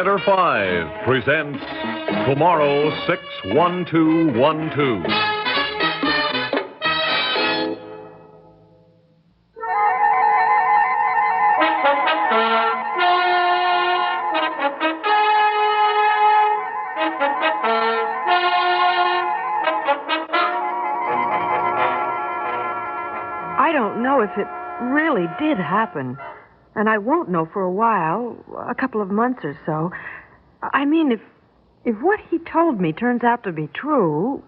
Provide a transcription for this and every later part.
Matter 5 presents Tomorrow 61212. I don't know if it really did happen. And I won't know for a while, a couple of months or so. I mean, if what he told me turns out to be true,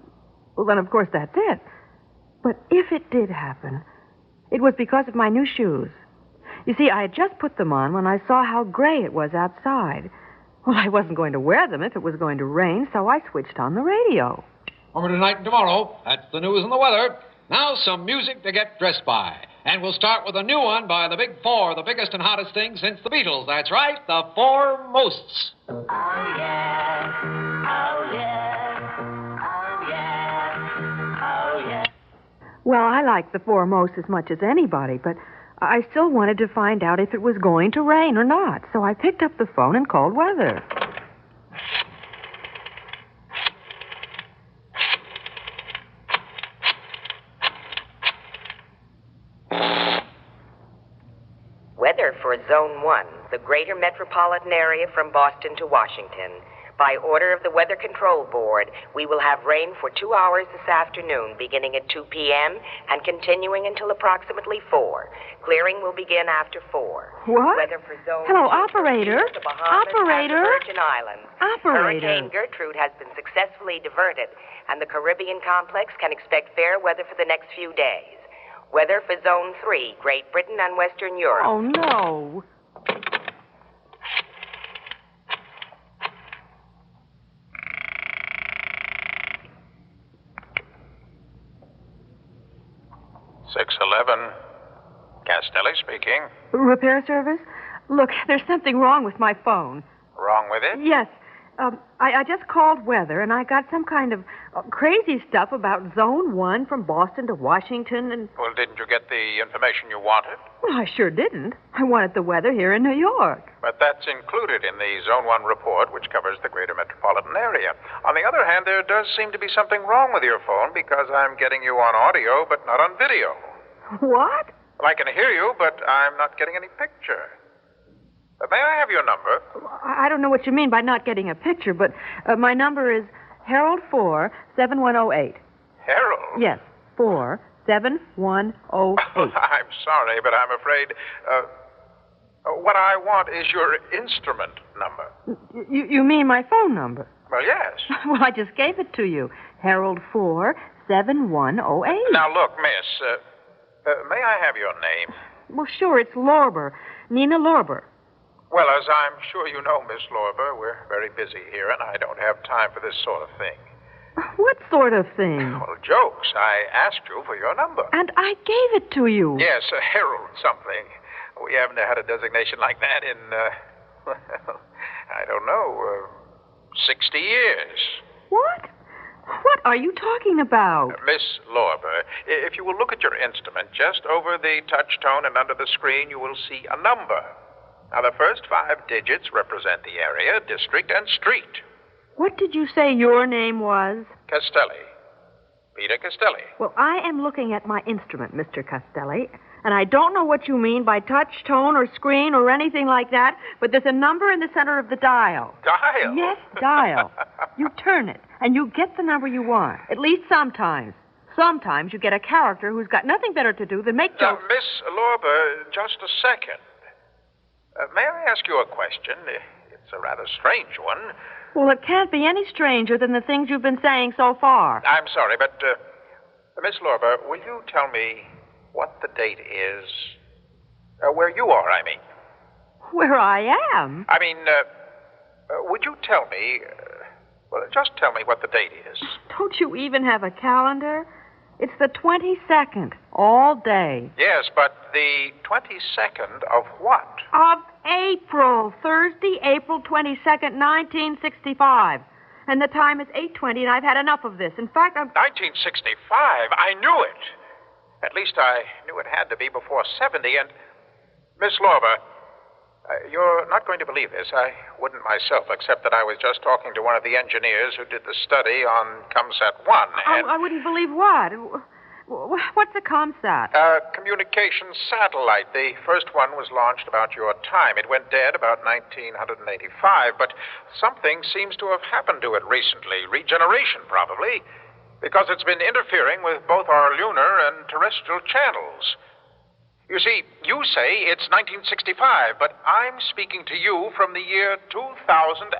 well, then of course that's it. But if it did happen, it was because of my new shoes. You see, I had just put them on when I saw how gray it was outside. Well, I wasn't going to wear them if it was going to rain, so I switched on the radio. Over tonight and tomorrow. That's the news and the weather. Now some music to get dressed by. And we'll start with a new one by the Big Four, the biggest and hottest thing since the Beatles. That's right, the Four Mosts. Oh, yeah. Oh, yeah. Oh, yeah. Oh, yeah. Well, I like the Four Most as much as anybody, but I still wanted to find out if it was going to rain or not. So I picked up the phone and called weather. Weather for Zone 1, the greater metropolitan area from Boston to Washington. By order of the Weather Control Board, we will have rain for 2 hours this afternoon, beginning at 2 p.m. and continuing until approximately 4. Clearing will begin after 4. What? Weather for Zone Hello, 2, operator. the Bahamas Operator. and the Virgin Islands. Operator. Hurricane Gertrude has been successfully diverted, and the Caribbean complex can expect fair weather for the next few days. Weather for Zone 3, Great Britain and Western Europe. Oh, no. Castelli speaking. Repair service? Look, there's something wrong with my phone. Wrong with it? Yes. I just called weather, and I got some kind of crazy stuff about Zone 1 from Boston to Washington, and... Well, didn't you get the information you wanted? Well, I sure didn't. I wanted the weather here in New York. But that's included in the Zone 1 report, which covers the greater metropolitan area. On the other hand, there does seem to be something wrong with your phone because I'm getting you on audio, but not on video. What? Well, I can hear you, but I'm not getting any picture. May I have your number? I don't know what you mean by not getting a picture, but my number is Harold 47108. Harold? Yes, 47108. I'm sorry, but I'm afraid what I want is your instrument number. You mean my phone number? Well, yes. Well, I just gave it to you. Harold 47108. Now, look, miss, may I have your name? Well, sure, it's Lorber. Nina Lorber. Well, as I'm sure you know, Miss Lorber, we're very busy here, and I don't have time for this sort of thing. What sort of thing? Well, jokes. I asked you for your number. And I gave it to you. Yes, Harold something. We haven't had a designation like that in, well, I don't know, 60 years. What? What are you talking about? Miss Lorber, if you will look at your instrument, just over the touch tone and under the screen, you will see a number. Now, the first 5 digits represent the area, district, and street. What did you say your name was? Castelli. Peter Castelli. Well, I am looking at my instrument, Mr. Castelli, and I don't know what you mean by touch, tone, or screen, or anything like that, but there's a number in the center of the dial. Dial? Yes, dial. You turn it, and you get the number you want, at least sometimes. Sometimes you get a character who's got nothing better to do than make jokes. Miss Lorber, just a second. May I ask you a question? It's a rather strange one. Well, it can't be any stranger than the things you've been saying so far. I'm sorry, but, Miss Lorber, will you tell me what the date is? Where you are, I mean. Where I am? I mean, would you tell me, well, just tell me what the date is. Don't you even have a calendar? It's the 22nd, all day. Yes, but the 22nd of what? Of April. Thursday, April 22nd, 1965. And the time is 8:20, and I've had enough of this. In fact, 1965? I knew it. At least I knew it had to be before 70, and... Miss Lorber, You're not going to believe this. I wouldn't myself, except that I was just talking to one of the engineers who did the study on ComSat 1. And I wouldn't believe what? What's a ComSat? Communications satellite. The first one was launched about your time. It went dead about 1985, but something seems to have happened to it recently. Regeneration, probably, because it's been interfering with both our lunar and terrestrial channels. You see, you say it's 1965, but I'm speaking to you from the year 2035.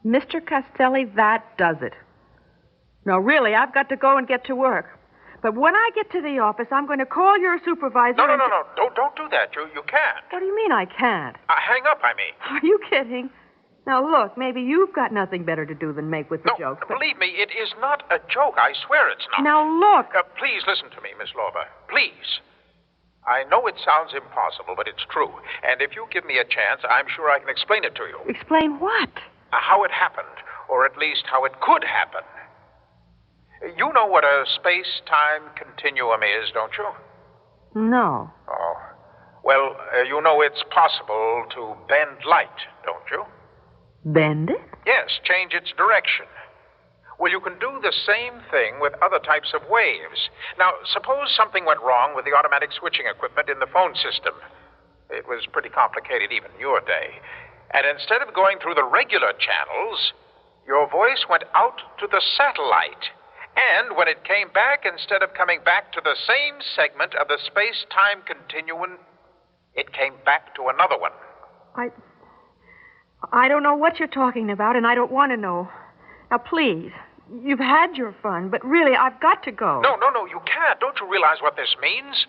Mr. Castelli, that does it. No, really, I've got to go and get to work. But when I get to the office, I'm going to call your supervisor. No. Don't do that. You can't. What do you mean I can't? Hang up, I mean. Are you kidding? Now, look, maybe you've got nothing better to do than make with the jokes. But... believe me, it is not a joke. I swear it's not. Now, look. Please listen to me, Miss Lorber. Please. I know it sounds impossible, but it's true. And if you give me a chance, I'm sure I can explain it to you. Explain what? How it happened, or at least how it could happen. You know what a space-time continuum is, don't you? No. Oh. Well, you know it's possible to bend light, don't you? Bend it? Yes, change its direction. Well, you can do the same thing with other types of waves. Now, suppose something went wrong with the automatic switching equipment in the phone system. It was pretty complicated even in your day. And instead of going through the regular channels, your voice went out to the satellite. And when it came back, instead of coming back to the same segment of the space-time continuum, it came back to another one. I don't know what you're talking about, and I don't want to know. Now, please, you've had your fun, but really, I've got to go. No, you can't. Don't you realize what this means?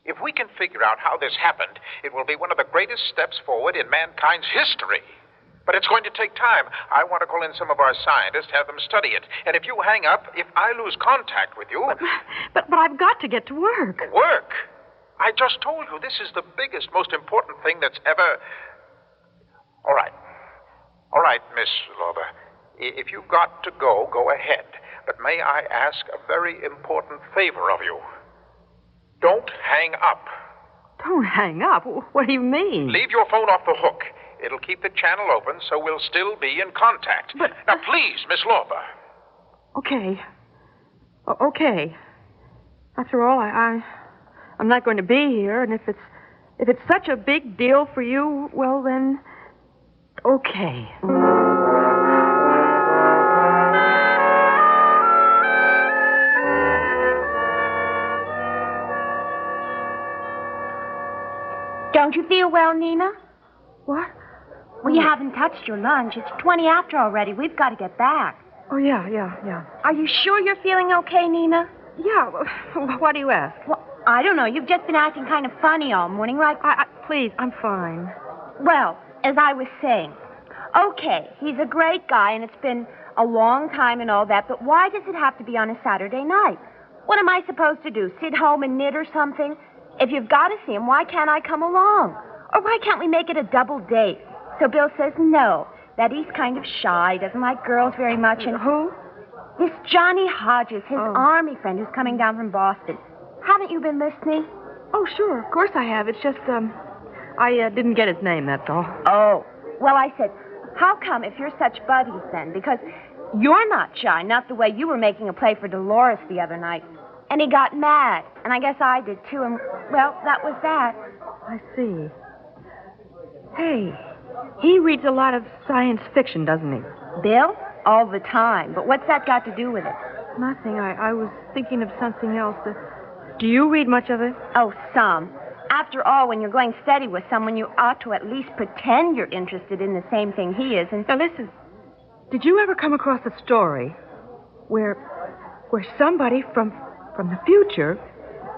If we can figure out how this happened, it will be one of the greatest steps forward in mankind's history. But it's going to take time. I want to call in some of our scientists, have them study it. And if you hang up, if I lose contact with you... But I've got to get to work. Work? I just told you this is the biggest, most important thing that's ever... All right, Miss Lorber. If you've got to go, go ahead. But may I ask a very important favor of you? Don't hang up. Don't hang up? What do you mean? Leave your phone off the hook. It'll keep the channel open, so we'll still be in contact. But... Now, please, Miss Lorber. Okay. Okay. After all, I'm not going to be here, and if it's such a big deal for you, well, then... Okay. Don't you feel well, Nina? What? Well, you haven't touched your lunch. It's 20 after already. We've got to get back. Oh, yeah. Are you sure you're feeling okay, Nina? Yeah. Why do you ask? Well, I don't know. You've just been acting kind of funny all morning, like... Please, I'm fine. Well, as I was saying, okay, he's a great guy, and it's been a long time and all that, but why does it have to be on a Saturday night? What am I supposed to do, sit home and knit or something? If you've got to see him, why can't I come along? Or why can't we make it a double date? So Bill says no, that he's kind of shy, doesn't like girls very much, and... Who? This Johnny Hodges, his army friend who's coming down from Boston. Haven't you been listening? Oh, sure, of course I have. It's just, I didn't get his name, that's all. Oh. Well, I said, how come if you're such buddies then? Because you're not shy, not the way you were making a play for Dolores the other night. And he got mad, and I guess I did too, and, well, that was that. I see. Hey, he reads a lot of science fiction, doesn't he? Bill? All the time. But what's that got to do with it? Nothing. I was thinking of something else. Do you read much of it? Oh, some. After all, when you're going steady with someone, you ought to at least pretend you're interested in the same thing he is. And now, listen. Did you ever come across a story where somebody from the future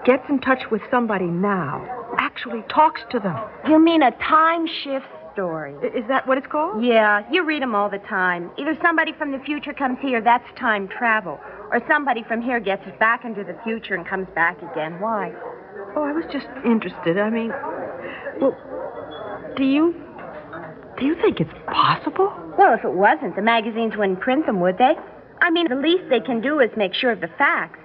gets in touch with somebody now, actually talks to them? You mean a time shift story? Is that what it's called? Yeah, you read them all the time. Either somebody from the future comes here, that's time travel, or somebody from here gets back into the future and comes back again. Why? Oh, I was just interested. I mean, well, do you think it's possible? Well, if it wasn't, the magazines wouldn't print them, would they? I mean, the least they can do is make sure of the facts.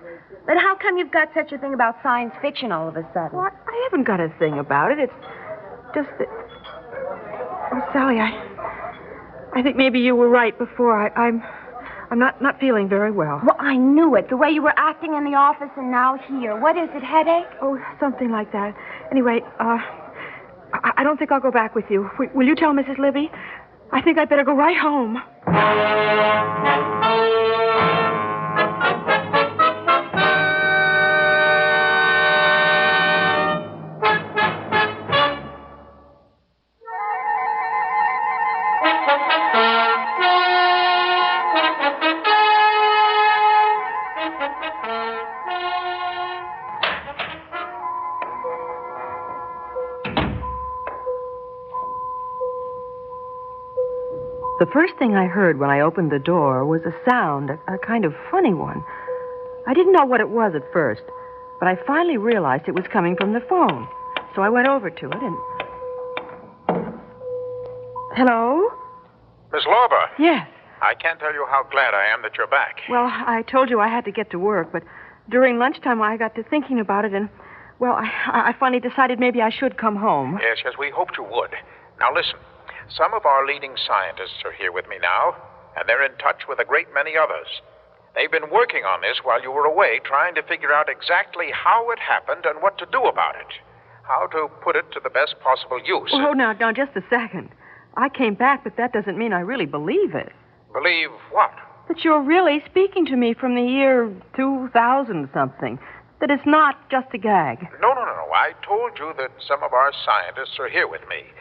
But how come you've got such a thing about science fiction all of a sudden? Well, I haven't got a thing about it. It's just that... Oh, Sally, I think maybe you were right before. I'm not feeling very well. Well, I knew it. The way you were acting in the office and now here. What is it, headache? Oh, something like that. Anyway, I don't think I'll go back with you. Will you tell Mrs. Libby? I think I'd better go right home. The first thing I heard when I opened the door was a sound, a kind of funny one. I didn't know what it was at first, but I finally realized it was coming from the phone. So I went over to it and... Hello? Miss Lorber. Yes. I can't tell you how glad I am that you're back. Well, I told you I had to get to work, but during lunchtime I got to thinking about it and, well, I finally decided maybe I should come home. Yes, we hoped you would. Now listen. Some of our leading scientists are here with me now, and they're in touch with a great many others. They've been working on this while you were away, trying to figure out exactly how it happened and what to do about it. How to put it to the best possible use. Oh, now, just a second. I came back, but that doesn't mean I really believe it. Believe what? That you're really speaking to me from the year 2000-something. That it's not just a gag. No. I told you that some of our scientists are here with me.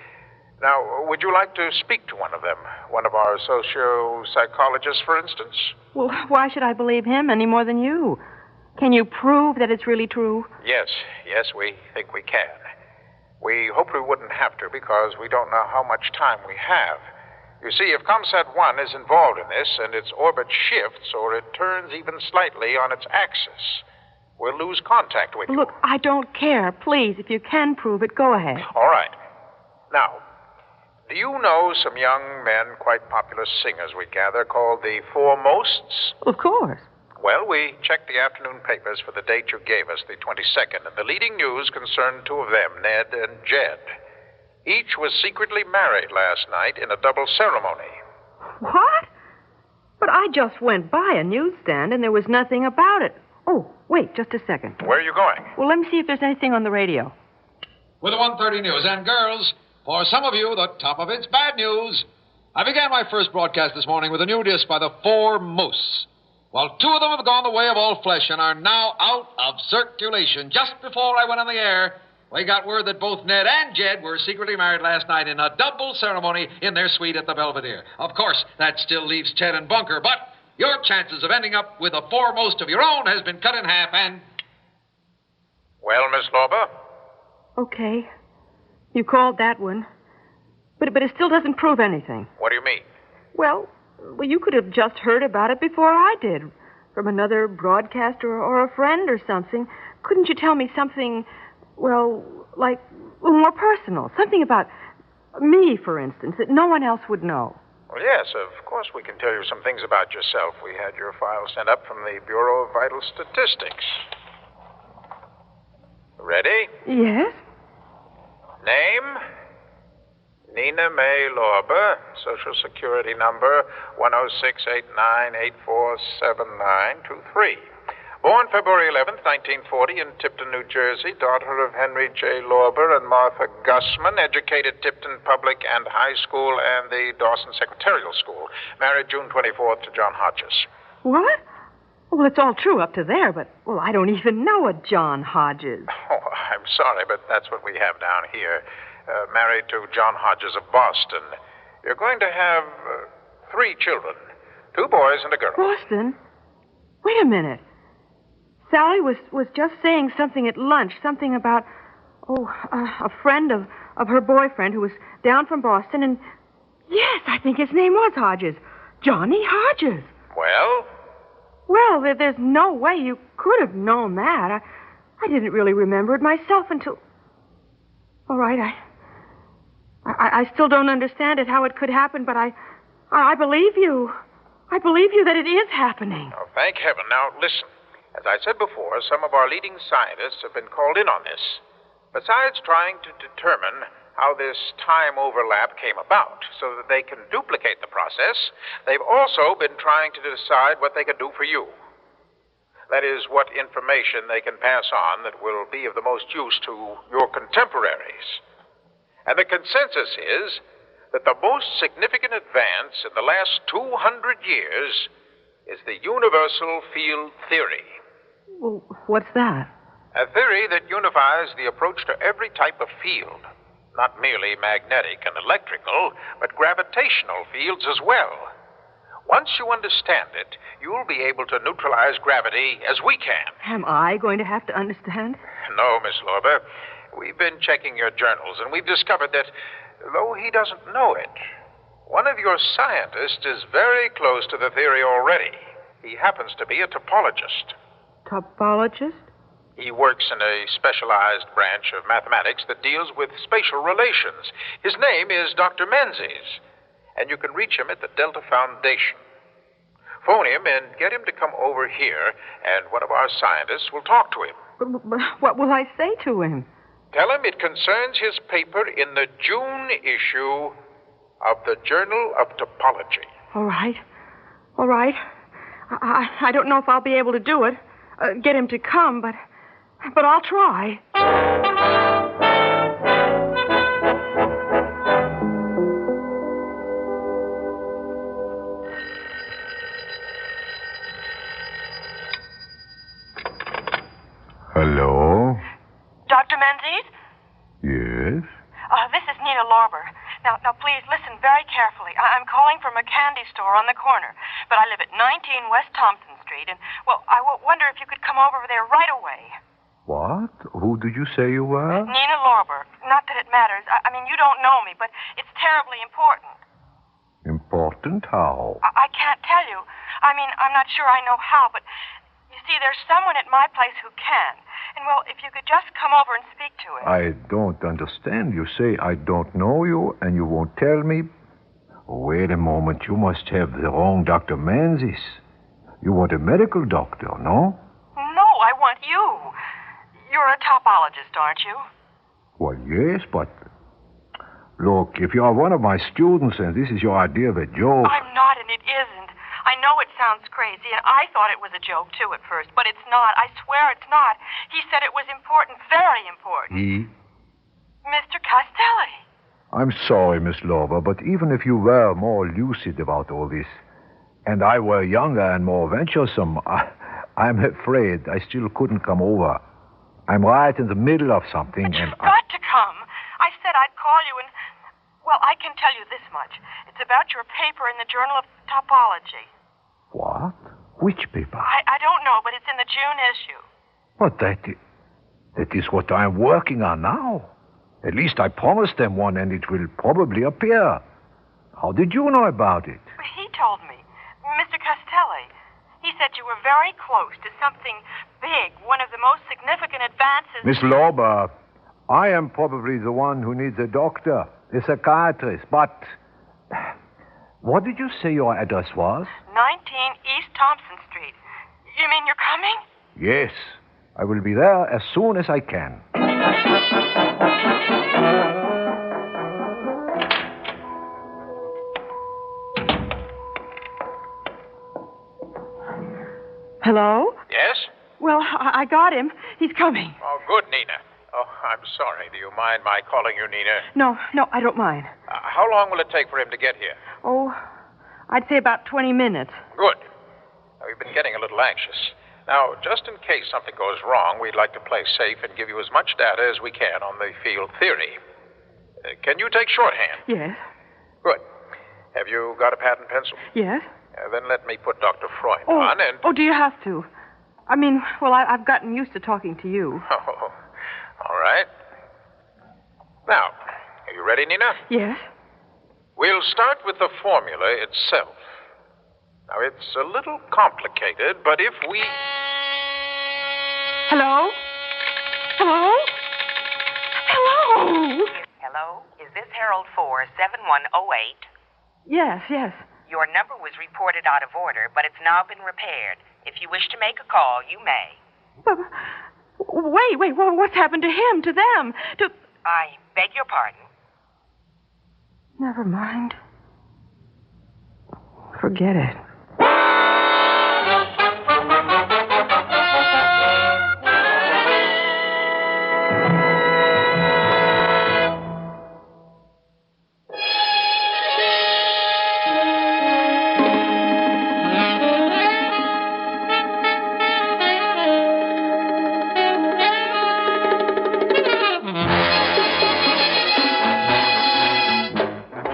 Now, would you like to speak to one of them? One of our socio-psychologists, for instance? Well, why should I believe him any more than you? Can you prove that it's really true? Yes, we think we can. We hoped we wouldn't have to because we don't know how much time we have. You see, if ComSat 1 is involved in this and its orbit shifts or it turns even slightly on its axis, we'll lose contact with you. Look, I don't care. Please, if you can prove it, go ahead. All right. Now, do you know some young men, quite popular singers, we gather, called the Foremosts? Of course. Well, we checked the afternoon papers for the date you gave us, the 22nd, and the leading news concerned two of them, Ned and Jed. Each was secretly married last night in a double ceremony. What? But I just went by a newsstand and there was nothing about it. Oh, wait, just a second. Where are you going? Well, let me see if there's anything on the radio. With the 1:30 news. And girls, for some of you, the top of it's bad news. I began my first broadcast this morning with a new disc by the Foremosts. Well, two of them have gone the way of all flesh and are now out of circulation. Just before I went on the air, we got word that both Ned and Jed were secretly married last night in a double ceremony in their suite at the Belvedere. Of course, that still leaves Chet and Bunker, but your chances of ending up with a Foremost of your own has been cut in half and... Well, Miss Lorber? Okay. You called that one. But it still doesn't prove anything. What do you mean? Well, you could have just heard about it before I did. From another broadcaster or a friend or something. Couldn't you tell me something, well, like, more personal? Something about me, for instance, that no one else would know. Well, yes, of course we can tell you some things about yourself. We had your file sent up from the Bureau of Vital Statistics. Ready? Yes? Name? Nina May Lorber. Social Security number 10689847923. Born February 11th, 1940 in Tipton, New Jersey. Daughter of Henry J. Lorber and Martha Gussman. Educated Tipton Public and High School and the Dawson Secretarial School. Married June 24th to John Hodges. What? Well, it's all true up to there, but, well, I don't even know a John Hodges. Oh, I'm sorry, but that's what we have down here. Married to John Hodges of Boston. You're going to have 3 children. 2 boys and a girl. Boston? Wait a minute. Sally was just saying something at lunch, something about, a friend of her boyfriend who was down from Boston, and yes, I think his name was Hodges. Johnny Hodges. Well? Well, there's no way you could have known that. I didn't really remember it myself until... All right, I still don't understand it, how it could happen, but I believe you. I believe you that it is happening. Oh, thank heaven. Now, listen. As I said before, some of our leading scientists have been called in on this. Besides trying to determine how this time overlap came about so that they can duplicate the process. They've also been trying to decide what they can do for you. That is, what information they can pass on that will be of the most use to your contemporaries. And the consensus is that the most significant advance in the last 200 years is the universal field theory. Well, what's that? A theory that unifies the approach to every type of field. Not merely magnetic and electrical, but gravitational fields as well. Once you understand it, you'll be able to neutralize gravity as we can. Am I going to have to understand? No, Miss Lorber. We've been checking your journals, and we've discovered that, though he doesn't know it, one of your scientists is very close to the theory already. He happens to be a topologist. Topologist? He works in a specialized branch of mathematics that deals with spatial relations. His name is Dr. Menzies, and you can reach him at the Delta Foundation. Phone him and get him to come over here, and one of our scientists will talk to him. But what will I say to him? Tell him it concerns his paper in the June issue of the Journal of Topology. All right. All right. I don't know if I'll be able to do it. Get him to come, but I'll try. Hello? Dr. Menzies? Yes? This is Nina Lorber. Now, please listen very carefully. I'm calling from a candy store on the corner, but I live at 19 West Thompson Street, and, well, I wonder if you could come over there right away. What? Who did you say you were? Nina Lorber. Not that it matters. I mean, you don't know me, but it's terribly important. Important? How? I can't tell you. I mean, I'm not sure I know how, but you see, there's someone at my place who can. And, well, if you could just come over and speak to him. I don't understand. You say I don't know you, and you won't tell me? Wait a moment. You must have the wrong Dr. Menzies. You want a medical doctor, no? No, I want you. You're a topologist, aren't you? Well, yes, but... Look, if you are one of my students and this is your idea of a joke... I'm not, and it isn't. I know it sounds crazy, and I thought it was a joke, too, at first, but it's not. I swear it's not. He said it was important, very important. He? Mr. Castelli. I'm sorry, Miss Lorber, but even if you were more lucid about all this, and I were younger and more venturesome, I'm afraid I still couldn't come over. I'm right in the middle of something, But and you've got to come. I said I'd call you, and, well, I can tell you this much. It's about your paper in the Journal of Topology. What? Which paper? I don't know, but it's in the June issue. But that is what I'm working on now. At least I promised them one, and it will probably appear. How did you know about it? He told me. Mr. Castelli. He said you were very close to something big, one of the most significant advances... Miss Lorber, I am probably the one who needs a doctor, a psychiatrist, but... What did you say your address was? 19 East Thompson Street. You mean you're coming? Yes. I will be there as soon as I can. Hello? Yes? Well, I got him. He's coming. Oh, good, Nina. Oh, I'm sorry. Do you mind my calling you Nina? No, I don't mind. How long will it take for him to get here? Oh, I'd say about 20 minutes. Good. We've been getting a little anxious. Now, just in case something goes wrong, we'd like to play safe and give you as much data as we can on the field theory. Can you take shorthand? Yes. Good. Have you got a pad and pencil? Yes? Then let me put Dr. Freund Oh, on and... oh, do you have to? I mean, well, I've gotten used to talking to you. Oh, all right. Now, are you ready, Nina? Yes? We'll start with the formula itself. Now, it's a little complicated, but if we... Hello? Hello? Hello? Hello? Is this Harold 47108? Yes. Your number was reported out of order, but it's now been repaired. If you wish to make a call, you may. But, wait, what's happened to him, to them, to... I beg your pardon. Never mind. Forget it.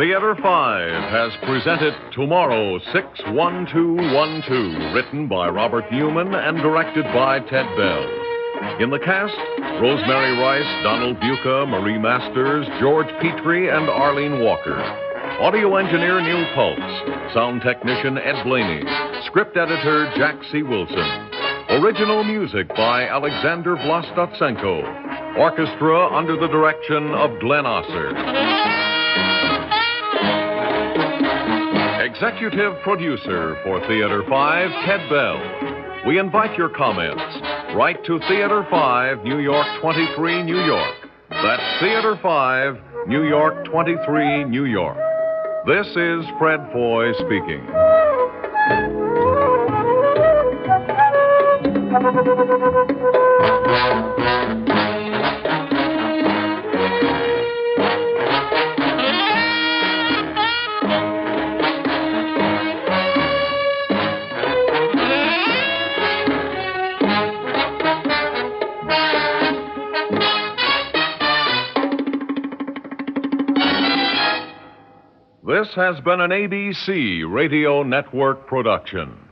Theater 5 has presented Tomorrow 61212, written by Robert Newman and directed by Ted Bell. In the cast, Rosemary Rice, Donald Buca, Marie Masters, George Petrie, and Arlene Walker. Audio engineer Neil Pultz. Sound technician Ed Blaney. Script editor Jack C. Wilson. Original music by Alexander Vlastotsenko. Orchestra under the direction of Glenn Osser. Executive producer for Theater 5, Ted Bell. We invite your comments. Write to Theater 5, New York 23, New York. That's Theater 5, New York 23, New York. This is Fred Foy speaking. This has been an ABC Radio Network production.